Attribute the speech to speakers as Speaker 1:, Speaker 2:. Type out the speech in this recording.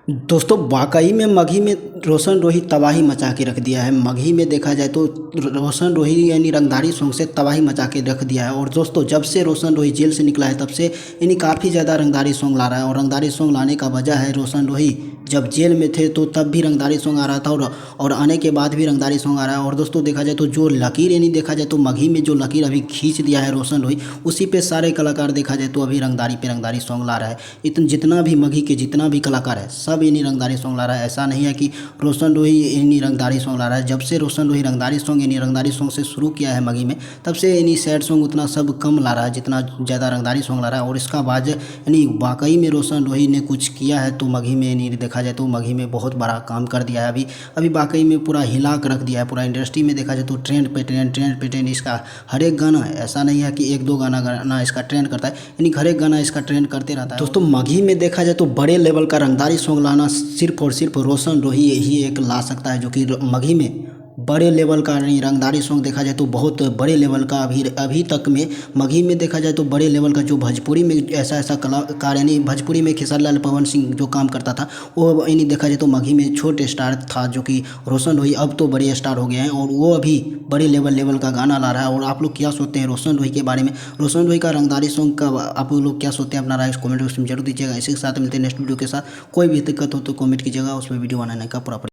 Speaker 1: दोस्तों वाकई में मगही में रोशन रोही तबाही मचा के रख दिया है। मगही में देखा जाए तो रोशन रोही यानी रंगधारी सॉन्ग से तबाही मचा के रख दिया है। और दोस्तों जब से रोशन रोही जेल से निकला है तब से यानी काफ़ी ज़्यादा रंगधारी सॉन्ग ला रहा है। और रंगधारी सॉन्ग लाने का वजह है रोशन रोही जब जेल में थे तो तब भी रंगधारी सॉन्ग आ रहा था और आने के बाद भी रंगधारी सॉन्ग आ रहा है। और दोस्तों देखा जाए तो जो लकीर यानी देखा जाए तो मगही में जो लकीर अभी खींच दिया है रोशन रोही, उसी पे सारे कलाकार देखा जाए तो अभी रंगधारी पे रंगधारी सॉन्ग ला रहा है। जितना भी मगही के जितना भी कलाकार है सब इन्हीं रंगधारी सॉन्ग ला रहा है। ऐसा नहीं है कि रोशन रोही इन्हीं रंगधारी सॉन्ग ला रहा है। जब से रोशन रोही रंगधारी सॉन्ग यानी रंगधारी सॉन्ग से शुरू किया है मगही में, तब से यानी सैड सॉन्ग उतना सब कम ला रहा है जितना ज़्यादा रंगधारी सॉन्ग ला रहा है। और इसका बाद यानी वाकई में रोशन रोही ने कुछ किया है तो मगही में यानी देखा जाए तो मगही में बहुत बड़ा काम कर दिया है। अभी अभी वाकई में पूरा हिला कर रख दिया है पूरा इंडस्ट्री में। देखा जाए तो ट्रेंड पे ट्रेंड इसका हर एक गाना है। ऐसा नहीं है कि एक दो गाना इसका ट्रेंड करता है, यानी हर एक गाना इसका ट्रेंड करते रहता है। दोस्तों मगही में देखा जाए तो बड़े लेवल का रंगधारी सॉन्ग लाना सिर्फ और सिर्फ रोशन रोही ही एक ला सकता है, जो कि मगही में बड़े लेवल का यानी रंगधारी सॉन्ग देखा जाए तो बहुत बड़े लेवल का अभी तक में मगही में देखा जाए तो बड़े लेवल का जो भोजपुरी में ऐसा कलाकार यानी भोजपुरी में खेसारी लाल पवन सिंह जो काम करता था वो यानी देखा जाए तो मगही में छोटे स्टार था, जो कि रोशन रोही अब तो बड़े स्टार हो गए हैं और वो अभी बड़े लेवल का गाना ला रहा है। और आप लोग क्या सोचते हैं रोशन रोही के बारे में? रोशन रोही का रंगधारी सॉन्ग का आप लोग क्या सोचते हैं? अपना राय कमेंट बॉक्स में जरूर दीजिएगा। इसी के साथ मिलते हैं नेक्स्ट वीडियो के साथ। कोई भी दिक्कत हो तो कमेंट कीजिएगा, उसमें वीडियो बनाने का पूरा